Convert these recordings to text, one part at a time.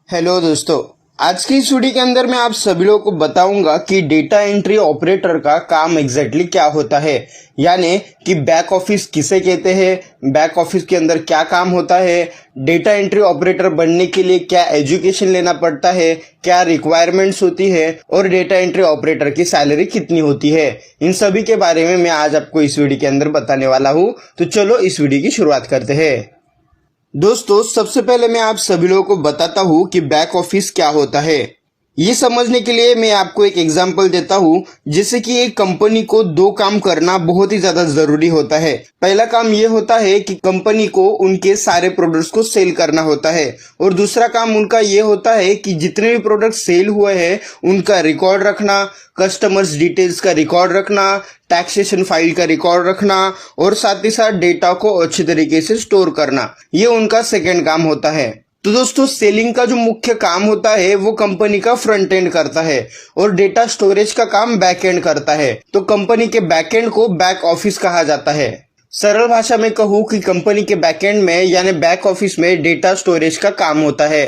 Hello दोस्तों। आज की इस वीडियो के अंदर मैं आप सभी लोगों को बताऊंगा कि डेटा एंट्री ऑपरेटर का काम एग्जैक्टली क्या होता है, यानी कि बैक ऑफिस किसे कहते हैं, बैक ऑफिस के अंदर क्या काम होता है, डेटा एंट्री ऑपरेटर बनने के लिए क्या एजुकेशन लेना पड़ता है, क्या रिक्वायरमेंट्स होती है और डेटा एंट्री ऑपरेटर की सैलरी कितनी होती है। इन सभी के बारे में मैं आज आपको इस वीडियो के अंदर बताने वाला हूँ। तो चलो इस वीडियो की शुरुआत करते हैं। दोस्तों, सबसे पहले मैं आप सभी लोगों को बताता हूँ कि बैक ऑफिस क्या होता है। ये समझने के लिए मैं आपको एक एग्जांपल देता हूँ। जैसे कि एक कंपनी को दो काम करना बहुत ही ज्यादा जरूरी होता है। पहला काम ये होता है कि कंपनी को उनके सारे प्रोडक्ट्स को सेल करना होता है, और दूसरा काम उनका ये होता है कि जितने भी प्रोडक्ट सेल हुए हैं उनका रिकॉर्ड रखना, कस्टमर्स डिटेल्स का रिकॉर्ड रखना, टैक्सेशन फाइल का रिकॉर्ड रखना और साथ ही साथ डेटा को अच्छी तरीके से स्टोर करना। ये उनका सेकेंड काम होता है। तो दोस्तों, सेलिंग का जो मुख्य काम होता है वो कंपनी का फ्रंट एंड करता है और डेटा स्टोरेज का काम बैक एंड करता है। तो कंपनी के बैक एंड को बैक ऑफिस कहा जाता है। सरल भाषा में कहूँ कि कंपनी के बैक एंड में यानी बैक ऑफिस में डेटा स्टोरेज का काम होता है।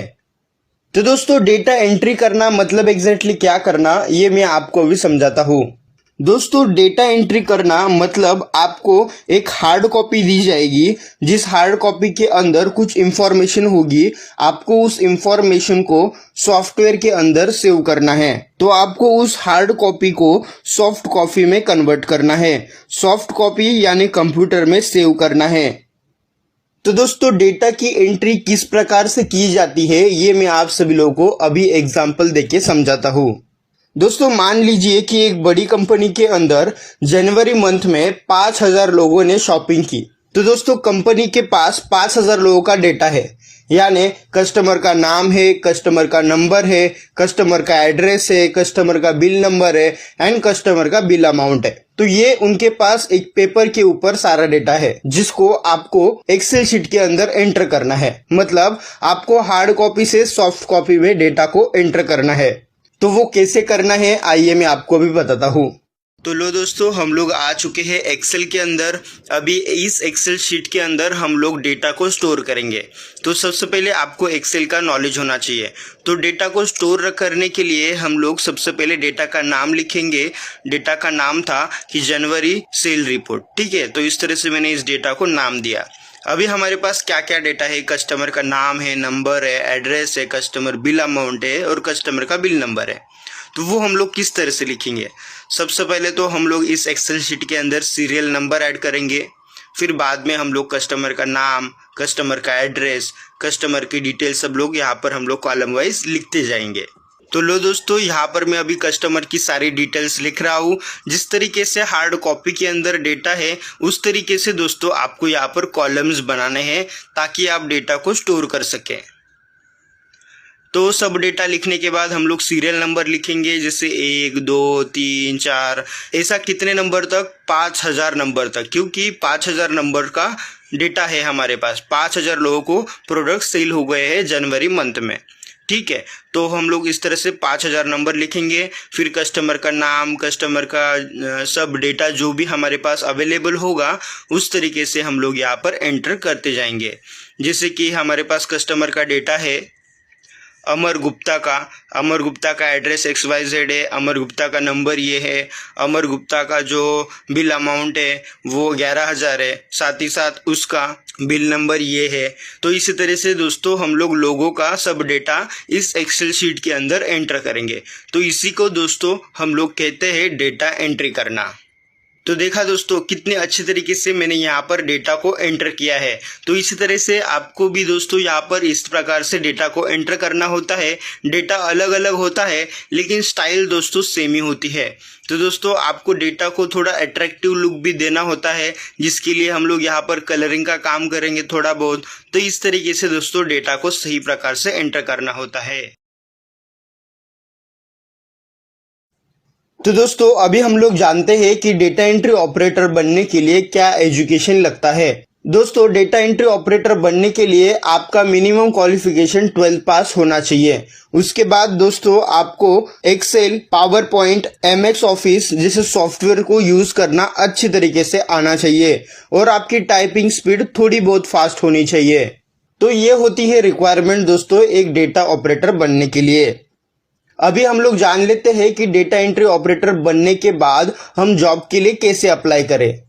तो दोस्तों, डेटा एंट्री करना मतलब एग्जैक्टली क्या करना, ये मैं आपको भी समझाता हूँ। दोस्तों, डेटा एंट्री करना मतलब आपको एक हार्ड कॉपी दी जाएगी, जिस हार्ड कॉपी के अंदर कुछ इंफॉर्मेशन होगी। आपको उस इंफॉर्मेशन को सॉफ्टवेयर के अंदर सेव करना है। तो आपको उस हार्ड कॉपी को सॉफ्ट कॉपी में कन्वर्ट करना है। सॉफ्ट कॉपी यानी कंप्यूटर में सेव करना है। तो दोस्तों, डेटा की एंट्री किस प्रकार से की जाती है ये मैं आप सभी लोगों को अभी एग्जाम्पल देके समझाता हूँ। दोस्तों, मान लीजिए कि एक बड़ी कंपनी के अंदर जनवरी मंथ में 5,000 लोगों ने शॉपिंग की। तो दोस्तों, कंपनी के पास 5,000 लोगों का डेटा है, यानी कस्टमर का नाम है, कस्टमर का नंबर है, कस्टमर का एड्रेस है, कस्टमर का बिल नंबर है एंड कस्टमर का बिल अमाउंट है। तो ये उनके पास एक पेपर के ऊपर सारा डेटा है, जिसको आपको एक्सेल शीट के अंदर एंटर करना है। मतलब आपको हार्ड कॉपी से सॉफ्ट कॉपी में डेटा को एंटर करना है। तो वो कैसे करना है आइए मैं आपको भी बताता हूँ। तो लो दोस्तों, हम लोग आ चुके हैं एक्सेल के अंदर। अभी इस एक्सेल शीट के अंदर हम लोग डेटा को स्टोर करेंगे। तो सबसे पहले आपको एक्सेल का नॉलेज होना चाहिए। तो डेटा को स्टोर करने के लिए हम लोग सबसे पहले डेटा का नाम लिखेंगे। डेटा का नाम था कि जनवरी सेल रिपोर्ट, ठीक है। तो इस तरह से मैंने इस डेटा को नाम दिया। अभी हमारे पास क्या क्या डेटा है, कस्टमर का नाम है, नंबर है, एड्रेस है, कस्टमर बिल अमाउंट है और कस्टमर का बिल नंबर है। तो वो हम लोग किस तरह से लिखेंगे? सबसे पहले तो हम लोग इस एक्सेल शीट के अंदर सीरियल नंबर ऐड करेंगे। फिर बाद में हम लोग कस्टमर का नाम, कस्टमर का एड्रेस, कस्टमर की डिटेल सब लोग यहाँ पर हम लोग कॉलम वाइज लिखते जाएंगे। तो लो दोस्तों, यहाँ पर मैं अभी कस्टमर की सारी डिटेल्स लिख रहा हूँ। जिस तरीके से हार्ड कॉपी के अंदर डेटा है उस तरीके से दोस्तों आपको यहाँ पर कॉलम्स बनाने हैं, ताकि आप डेटा को स्टोर कर सकें। तो सब डेटा लिखने के बाद हम लोग सीरियल नंबर लिखेंगे, जैसे 1 2 3 4 ऐसा कितने नंबर तक, 5,000 नंबर तक, क्योंकि 5,000 नंबर का डेटा है हमारे पास। 5,000 लोगों को प्रोडक्ट सेल हो गए हैं जनवरी मंथ में, ठीक है। तो हम लोग इस तरह से 5,000 नंबर लिखेंगे। फिर कस्टमर का नाम, कस्टमर का सब डेटा जो भी हमारे पास अवेलेबल होगा उस तरीके से हम लोग यहाँ पर एंटर करते जाएंगे। जैसे कि हमारे पास कस्टमर का डेटा है अमर गुप्ता का एड्रेस XYZ है, अमर गुप्ता का नंबर ये है, अमर गुप्ता का जो बिल अमाउंट है वो 11,000 है, साथ ही साथ उसका बिल नंबर ये है। तो इसी तरह से दोस्तों हम लोग लोगों का सब डेटा इस एक्सेल शीट के अंदर एंटर करेंगे। तो इसी को दोस्तों हम लोग कहते हैं डेटा एंट्री करना। तो देखा दोस्तों, कितने अच्छे तरीके से मैंने यहाँ पर डेटा को एंटर किया है। तो इसी तरह से आपको भी दोस्तों यहाँ पर इस प्रकार से डेटा को एंटर करना होता है। डेटा अलग अलग होता है लेकिन स्टाइल दोस्तों सेम ही होती है। तो दोस्तों आपको डेटा को थोड़ा अट्रैक्टिव लुक भी देना होता है, जिसके लिए हम लोग यहाँ पर कलरिंग का काम करेंगे थोड़ा बहुत। तो इस तरीके से दोस्तों डेटा को सही प्रकार से एंटर करना होता है। तो दोस्तों, अभी हम लोग जानते हैं कि डेटा एंट्री ऑपरेटर बनने के लिए क्या एजुकेशन लगता है। दोस्तों, डेटा एंट्री ऑपरेटर बनने के लिए आपका मिनिमम क्वालिफिकेशन 12th पास होना चाहिए। उसके बाद दोस्तों आपको Excel, PowerPoint, MS Office जैसे सॉफ्टवेयर को यूज करना अच्छी तरीके से आना चाहिए और आपकी टाइपिंग स्पीड थोड़ी बहुत फास्ट होनी चाहिए। तो ये होती है रिक्वायरमेंट दोस्तों एक डेटा ऑपरेटर बनने के लिए। अभी हम लोग जान लेते हैं कि डेटा एंट्री ऑपरेटर बनने के बाद हम जॉब के लिए कैसे अप्लाई करें।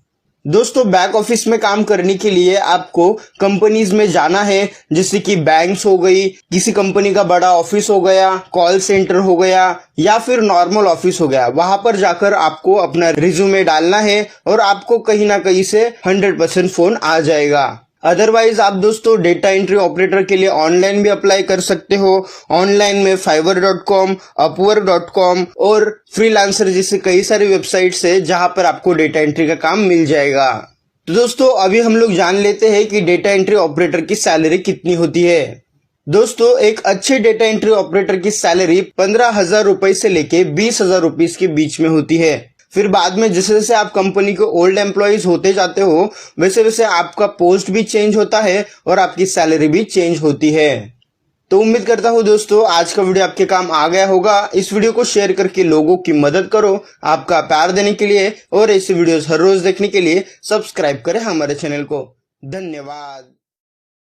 दोस्तों बैक ऑफिस में काम करने के लिए आपको कंपनीज में जाना है, जैसे कि बैंक्स हो गई, किसी कंपनी का बड़ा ऑफिस हो गया, कॉल सेंटर हो गया या फिर नॉर्मल ऑफिस हो गया। वहां पर जाकर आपको अपना रिज्यूमे डालना है और आपको कहीं ना कहीं से 100% फोन आ जाएगा। अदरवाइज आप दोस्तों डेटा एंट्री ऑपरेटर के लिए ऑनलाइन भी अप्लाई कर सकते हो। ऑनलाइन में fiverr.com, upwork.com और फ्रीलांसर जैसे कई सारी वेबसाइट्स है जहां पर आपको डेटा एंट्री का काम मिल जाएगा। तो दोस्तों अभी हम लोग जान लेते हैं कि डेटा एंट्री ऑपरेटर की सैलरी कितनी होती है। दोस्तों एक अच्छे डेटा एंट्री ऑपरेटर की सैलरी 15,000 रुपए से लेके 20,000 रुपीज के बीच में होती है। फिर बाद में जैसे जैसे आप कंपनी के ओल्ड एम्प्लॉयज होते जाते हो वैसे वैसे आपका पोस्ट भी चेंज होता है और आपकी सैलरी भी चेंज होती है। तो उम्मीद करता हूँ दोस्तों आज का वीडियो आपके काम आ गया होगा। इस वीडियो को शेयर करके लोगों की मदद करो। आपका प्यार देने के लिए और ऐसे वीडियोस हर रोज देखने के लिए सब्सक्राइब करें हमारे चैनल को। धन्यवाद।